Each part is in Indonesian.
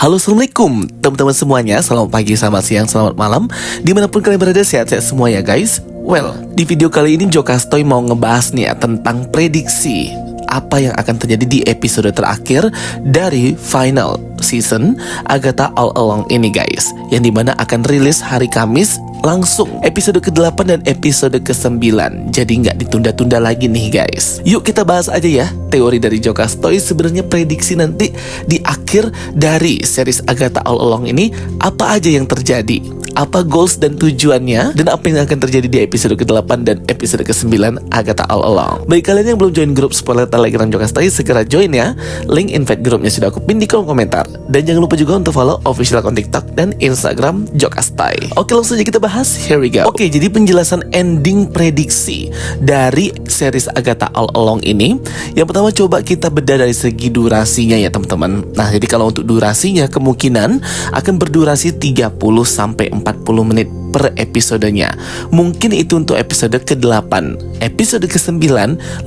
Halo, assalamualaikum teman-teman semuanya. Selamat pagi, selamat siang, selamat malam, dimanapun kalian berada, sehat-sehat semua ya guys. Well, di video kali ini Jokastoy mau ngebahas nih ya tentang prediksi apa yang akan terjadi di episode terakhir dari final season Agatha All Along ini guys, yang dimana akan rilis hari Kamis langsung episode ke-8 dan episode ke-9. Jadi nggak ditunda-tunda lagi nih guys. Yuk kita bahas aja ya teori dari Jokastoy. Sebenarnya prediksi nanti di akhir dari series Agatha All Along ini apa aja yang terjadi, apa goals dan tujuannya, dan apa yang akan terjadi di episode ke-8 dan episode ke-9 Agatha All Along. Bagi kalian yang belum join grup spoiler Telegram Jokastoy, segera join ya. Link invite grupnya sudah aku pin di kolom komentar. Dan jangan lupa juga untuk follow official akun TikTok dan Instagram Jokastoy. Oke, langsung aja kita bahas. Here we go. Oke, jadi penjelasan ending prediksi dari series Agatha All Along ini. Yang pertama coba kita bedah dari segi durasinya ya teman-teman. Nah, jadi kalau untuk durasinya kemungkinan akan berdurasi 30 sampai 40 menit per episodenya. Mungkin itu untuk episode ke-8. Episode ke-9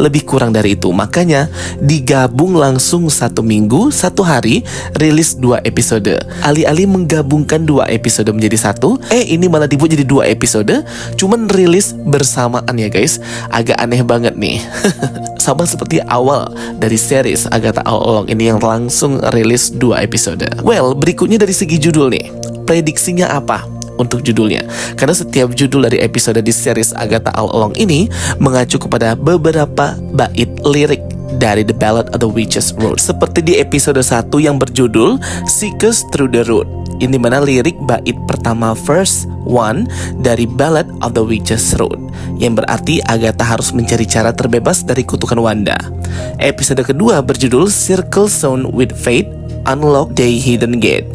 lebih kurang dari itu. Makanya digabung langsung 1 minggu, 1 hari, rilis 2 episode. Alih-alih menggabungkan 2 episode menjadi 1, ini malah dibuat jadi 2 episode, cuman rilis bersamaan ya guys. Agak aneh banget nih. Sama seperti awal dari series Agatha All Along ini yang langsung rilis 2 episode. Well, berikutnya dari segi judul nih. Prediksinya apa untuk judulnya? Karena setiap judul dari episode di series Agatha All Along ini mengacu kepada beberapa bait lirik dari The Ballad of the Witch's Road. Seperti di episode 1 yang berjudul Seekers Through the Road, ini mana lirik bait pertama verse 1 dari Ballad of the Witch's Road, yang berarti Agatha harus mencari cara terbebas dari kutukan Wanda. Episode kedua berjudul Circle Zone with Fate, Unlock the Hidden Gate.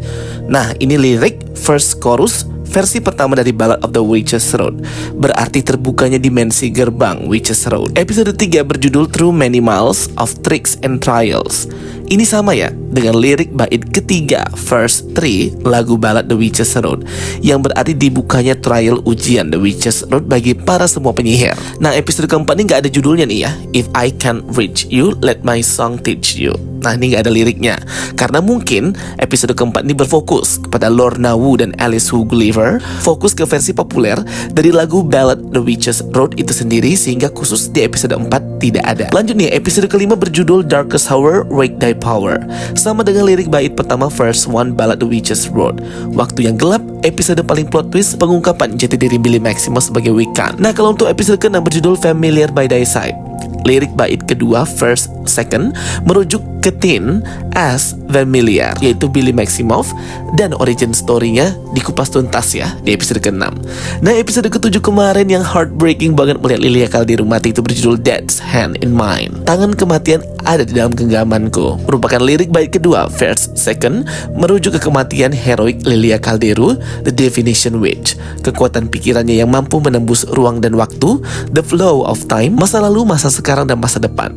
Nah, ini lirik first chorus versi pertama dari Ballad of the Witch's Road, berarti terbukanya dimensi gerbang Witch's Road. Episode 3 berjudul Through Many Miles of Tricks and Trials. Ini sama ya dengan lirik bait ketiga verse 3 lagu Ballad the Witch's Road, yang berarti dibukanya trial ujian The Witch's Road bagi para semua penyihir. Nah, episode keempat ini gak ada judulnya nih ya. If I Can't Reach You, Let My Song Teach You. Nah, ini gak ada liriknya karena mungkin episode keempat ini berfokus kepada Lorna Wu dan Alice Wu Gulliver, fokus ke versi populer dari lagu Ballad the Witch's Road itu sendiri, sehingga khusus di episode 4 tidak ada. Lanjut nih, episode kelima berjudul Darkest Hour, Wake Thy Power. Sama dengan lirik bait pertama verse 1 Ballad the Witch's Road. Waktu yang gelap, episode paling plot twist, pengungkapan jati diri Billy Maximus sebagai Wiccan. Nah, kalau untuk episode ke-6 berjudul Familiar by Thy Side, lirik bait kedua verse 2 merujuk ke Teen as Familiar, yaitu Billy Maximoff, dan origin story-nya dikupas tuntas ya di episode ke-6. Nah, episode ke-7 kemarin yang heartbreaking banget melihat Lilia Calderu mati itu berjudul Death's Hand in Mine. Tangan kematian ada di dalam genggamanku, merupakan lirik bait kedua verse 2 merujuk ke kematian heroik Lilia Calderu, The Definition Witch, kekuatan pikirannya yang mampu menembus ruang dan waktu, the flow of time, masa lalu, masa sekarang, dan masa depan.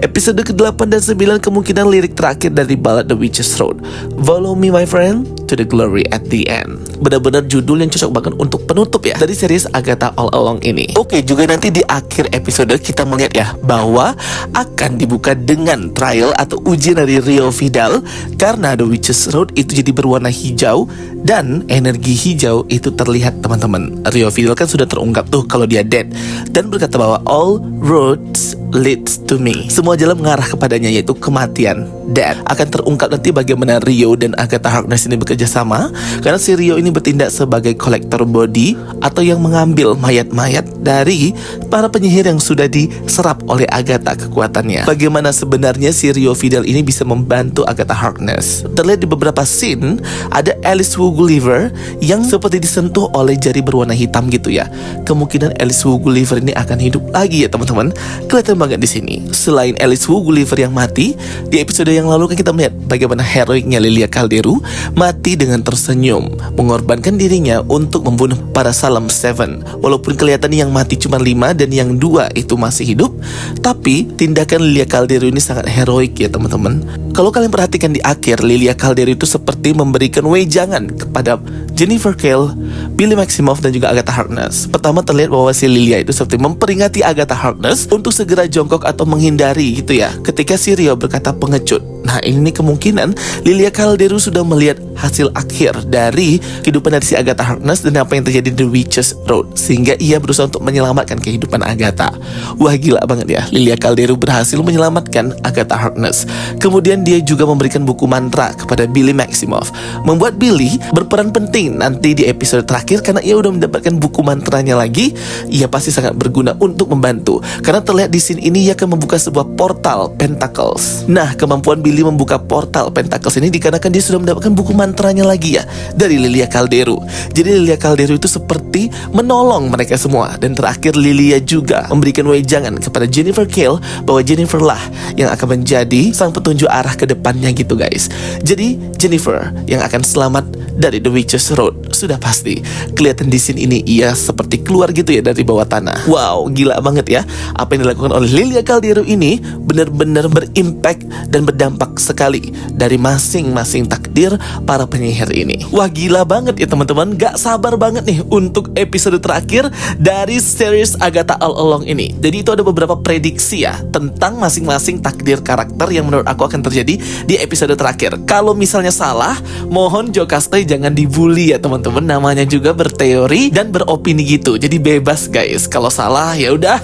Episode ke-8 dan 9 kemungkinan lirik terakhir dari Ballad the Witch's Road, Follow Me My Friend to the Glory at the End. Benar-benar judul yang cocok banget untuk penutup ya dari series Agatha All Along ini. Oke, juga nanti di akhir episode kita melihat ya bahwa akan dibuka dengan trial atau ujian dari Rio Vidal, karena The Witch's Road itu jadi berwarna hijau dan energi hijau itu terlihat teman-teman. Rio Vidal kan sudah terungkap tuh kalau dia dead, dan berkata bahwa all roads leads to me, semua jalan mengarah kepadanya, yaitu kematian, death. Akan terungkap nanti bagaimana Rio dan Agatha Harkness ini bekerja sama, karena si Rio ini bertindak sebagai collector body atau yang mengambil mayat-mayat dari para penyihir yang sudah diserap oleh Agatha kekuatannya. Bagaimana sebenarnya si Rio Vidal ini bisa membantu Agatha Harkness? Terlihat di beberapa scene ada Alice Wu Gulliver yang seperti disentuh oleh jari berwarna hitam gitu ya. Kemungkinan Alice Wu Gulliver ini akan hidup lagi ya teman-teman. Kelihatan banget di sini. Selain Alice Wu Gulliver yang mati, di episode yang lalu kan kita melihat bagaimana heroiknya Lilia Calderu mati dengan tersenyum, mengorbankan dirinya untuk membunuh para Salem Seven. Walaupun kelihatan yang mati cuma 5 dan yang 2 itu masih hidup, tapi tindakan Lilia Calderu ini sangat heroik ya teman-teman. Kalau kalian perhatikan di akhir, Lilia Calderu itu seperti memberikan wejangan kepada Jennifer Kale, Billy Maximoff, dan juga Agatha Harkness. Pertama terlihat bahwa si Lilia itu seperti memperingati Agatha Harkness untuk segera jongkok atau menghindari gitu ya ketika si Rio berkata pengecut. Nah, ini kemungkinan Lilia Calderu sudah melihat hasil akhir dari kehidupan dari si Agatha Harkness dan apa yang terjadi di The Witch's Road, sehingga ia berusaha untuk menyelamatkan kehidupan Agatha. Wah, gila banget ya, Lilia Caldero berhasil menyelamatkan Agatha Harkness. Kemudian dia juga memberikan buku mantra kepada Billy Maximoff, membuat Billy berperan penting nanti di episode terakhir karena ia udah mendapatkan buku mantranya lagi. Ia pasti sangat berguna untuk membantu, karena terlihat di scene ini ia akan membuka sebuah portal Pentacles. Nah, kemampuan Billy membuka portal Pentacles ini dikarenakan dia sudah mendapatkan buku mantranya lagi ya dari Lilia Caldero. Jadi Lilia Caldero itu seperti menolong mereka semua. Dan terakhir Lilia juga memberikan wejangan kepada Jennifer Kale bahwa Jennifer lah yang akan menjadi sang petunjuk arah ke depannya gitu guys. Jadi Jennifer yang akan selamat dari The Witch's Road sudah pasti. Kelihatan di scene ini ia seperti keluar gitu ya dari bawah tanah. Wow, gila banget ya. Apa yang dilakukan oleh Lilia Caldero ini benar-benar berimpact dan berdampak sekali dari masing-masing takdir para penyihir ini. Wah, gila banget ya teman-teman. Gak sabar banget nih untuk episode terakhir dari series Agatha All Along ini. Jadi itu ada beberapa prediksi ya tentang masing-masing takdir karakter yang menurut aku akan terjadi di episode terakhir. Kalau misalnya salah, mohon Jokastoy jangan dibully ya teman-teman. Namanya juga berteori dan beropini gitu. Jadi bebas guys. Kalau salah ya udah.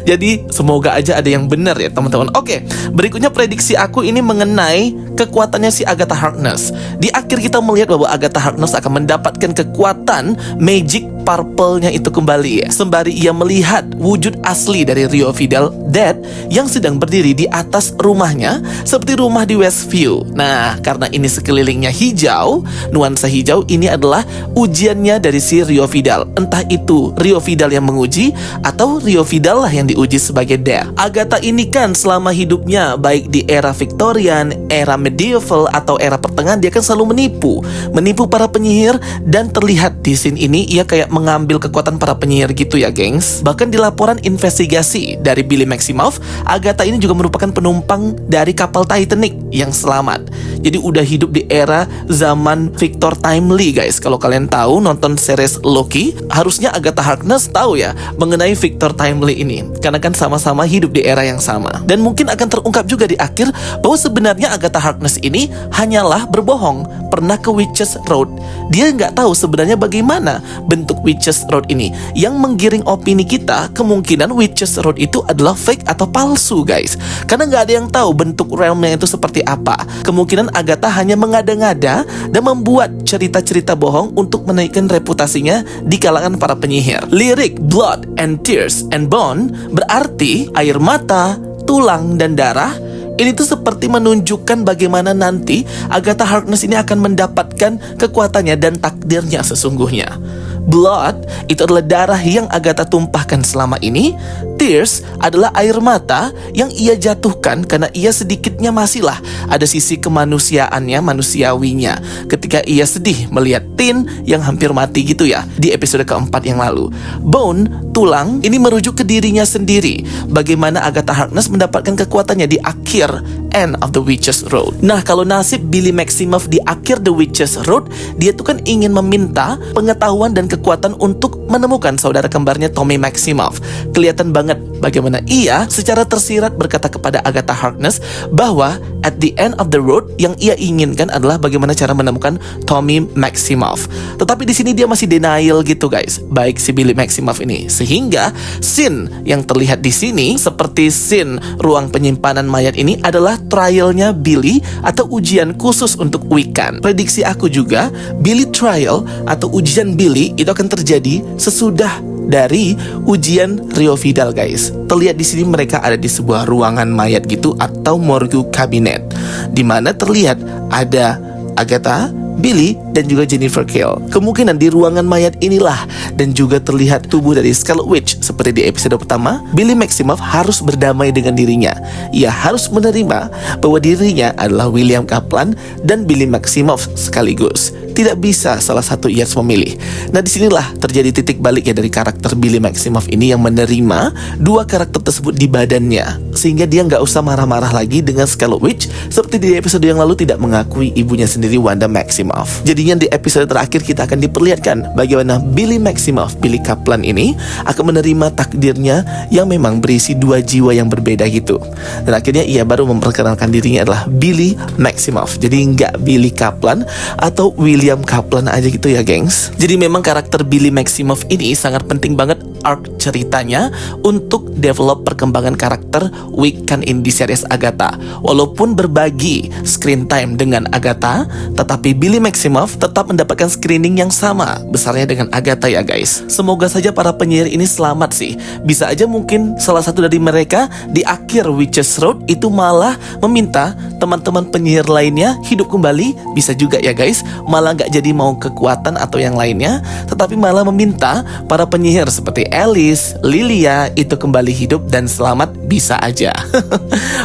Jadi semoga aja ada yang benar ya teman-teman. Oke, berikutnya prediksi aku ini mengenai kekuatannya si Agatha Harkness. Di akhir kita melihat bahwa Agatha Harkness akan mendapatkan kekuatan magic purple-nya itu kembali ya, sembari ia melihat wujud asli dari Rio Vidal Dead yang sedang berdiri di atas rumahnya seperti rumah di Westview. Nah, karena ini sekelilingnya hijau, nuansa hijau, ini adalah ujiannya dari si Rio Vidal. Entah itu Rio Vidal yang menguji atau Rio Vidal lah yang diuji sebagai Dead. Agatha ini kan selama hidupnya baik di era Victorian, era medieval atau era pertengahan, dia kan selalu menipu para penyihir, dan terlihat di scene ini ia kayak mengambil kekuatan para penyihir gitu ya gengs. Bahkan di laporan investigasi dari Billy Maximoff, Agatha ini juga merupakan penumpang dari kapal Titanic yang selamat. Jadi udah hidup di era zaman Victor Timely guys. Kalau kalian tahu nonton series Loki, harusnya Agatha Harkness tahu ya mengenai Victor Timely ini, karena kan sama-sama hidup di era yang sama. Dan mungkin akan terungkap juga di akhir bahwa sebenarnya Agatha Harkness ini hanyalah berbohong, pernah ke Witch's Road. Dia nggak tahu sebenarnya bagaimana bentuk Witch's Road ini. Yang menggiring opini kita, kemungkinan Witch's Road itu adalah fake atau palsu guys, karena nggak ada yang tahu bentuk realmnya itu seperti apa. Kemungkinan Agatha hanya mengada-ngada dan membuat cerita-cerita bohong untuk menaikkan reputasinya di kalangan para penyihir. Lirik Blood and Tears and Bone berarti air mata, tulang, dan darah. Ini tuh seperti menunjukkan bagaimana nanti Agatha Harkness ini akan mendapatkan kekuatannya dan takdirnya sesungguhnya. Blood itu adalah darah yang Agatha tumpahkan selama ini. Tears adalah air mata yang ia jatuhkan karena ia sedikitnya masihlah ada sisi kemanusiaannya, manusiawinya ketika ia sedih melihat Tin yang hampir mati gitu ya di episode keempat yang lalu. Bone, tulang, ini merujuk ke dirinya sendiri, bagaimana Agatha Harkness mendapatkan kekuatannya di akhir End of the Witch's Road. Nah, kalau nasib Billy Maximoff di akhir The Witch's Road, dia tuh kan ingin meminta pengetahuan dan kekuatan untuk menemukan saudara kembarnya Tommy Maximoff. Kelihatan banget bagaimana ia secara tersirat berkata kepada Agatha Harkness bahwa at the end of the road yang ia inginkan adalah bagaimana cara menemukan Tommy Maximoff. Tetapi di sini dia masih denial gitu guys, baik si Billy Maximoff ini, sehingga scene yang terlihat di sini seperti scene ruang penyimpanan mayat ini adalah trialnya Billy atau ujian khusus untuk Wiccan. Prediksi aku juga Billy trial atau ujian Billy itu akan terjadi sesudah dari ujian Rio Vidal guys. Terlihat di sini mereka ada di sebuah ruangan mayat gitu atau morgue cabinet, di mana terlihat ada Agatha, Billy, dan juga Jennifer Kale. Kemungkinan di ruangan mayat inilah dan juga terlihat tubuh dari Scarlet Witch. Seperti di episode pertama, Billy Maximoff harus berdamai dengan dirinya. Ia harus menerima bahwa dirinya adalah William Kaplan dan Billy Maximoff sekaligus. tidak bisa salah satu Years memilih. Nah, disinilah terjadi titik balik ya dari karakter Billy Maximoff ini yang menerima dua karakter tersebut di badannya, sehingga dia nggak usah marah-marah lagi dengan Scarlet Witch seperti di episode yang lalu tidak mengakui ibunya sendiri, Wanda Maximoff. Jadinya di episode terakhir kita akan diperlihatkan bagaimana Billy Maximoff, Billy Kaplan ini akan menerima takdirnya yang memang berisi dua jiwa yang berbeda gitu. Dan akhirnya ia baru memperkenalkan dirinya adalah Billy Maximoff. Jadi nggak Billy Kaplan atau William Kaplan aja gitu ya gengs. Jadi memang karakter Billy Maximoff ini sangat penting banget arc ceritanya untuk develop perkembangan karakter Wiccan in di series Agatha. Walaupun berbagi screen time dengan Agatha, tetapi Billy Maximoff tetap mendapatkan screening yang sama besarnya dengan Agatha ya guys. Semoga saja para penyihir ini selamat sih. Bisa aja mungkin salah satu dari mereka di akhir Witches Road itu malah meminta teman-teman penyihir lainnya hidup kembali. Bisa juga ya guys, malah nggak jadi mau kekuatan atau yang lainnya, tetapi malah meminta para penyihir seperti Alice, Lilia itu kembali hidup dan selamat, bisa aja.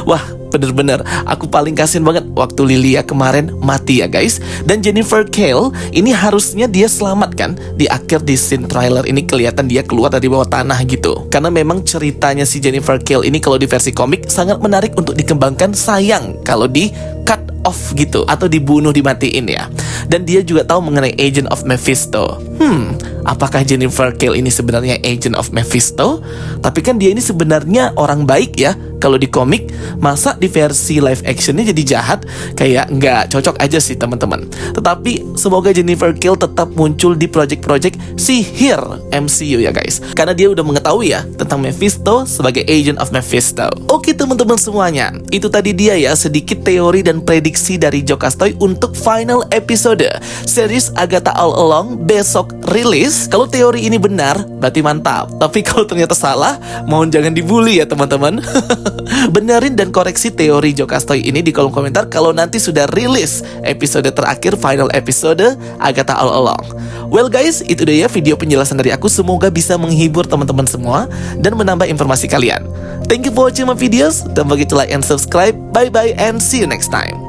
Wah, bener-bener aku paling kasihan banget waktu Lilia kemarin mati ya guys. Dan Jennifer Kale ini harusnya dia selamat kan. Di akhir di scene trailer ini kelihatan dia keluar dari bawah tanah gitu. Karena memang ceritanya si Jennifer Kale ini kalau di versi komik sangat menarik untuk dikembangkan. Sayang kalau di cut off gitu atau dibunuh, dimatiin ya. Dan dia juga tahu mengenai Agent of Mephisto. Apakah Jennifer Kale ini sebenarnya Agent of Mephisto? Tapi kan dia ini sebenarnya orang baik ya. Kalau di komik, masa di versi live actionnya jadi jahat? Kayak nggak cocok aja sih teman-teman. Tetapi semoga Jennifer Kale tetap muncul di project-project sihir MCU ya guys. Karena dia udah mengetahui ya tentang Mephisto sebagai Agent of Mephisto. Oke teman-teman semuanya, itu tadi dia ya sedikit teori dan prediksi dari Jokastoy untuk final episode series Agatha All Along besok rilis. Kalau teori ini benar, berarti mantap. Tapi kalau ternyata salah, mohon jangan dibully ya teman-teman. Benerin dan koreksi teori Jokastoy ini di kolom komentar kalau nanti sudah rilis episode terakhir, final episode Agatha All Along. Well guys, itu dia ya video penjelasan dari aku. Semoga bisa menghibur teman-teman semua dan menambah informasi kalian. Thank you for watching my videos. Don't forget to like and subscribe. Bye bye and see you next time.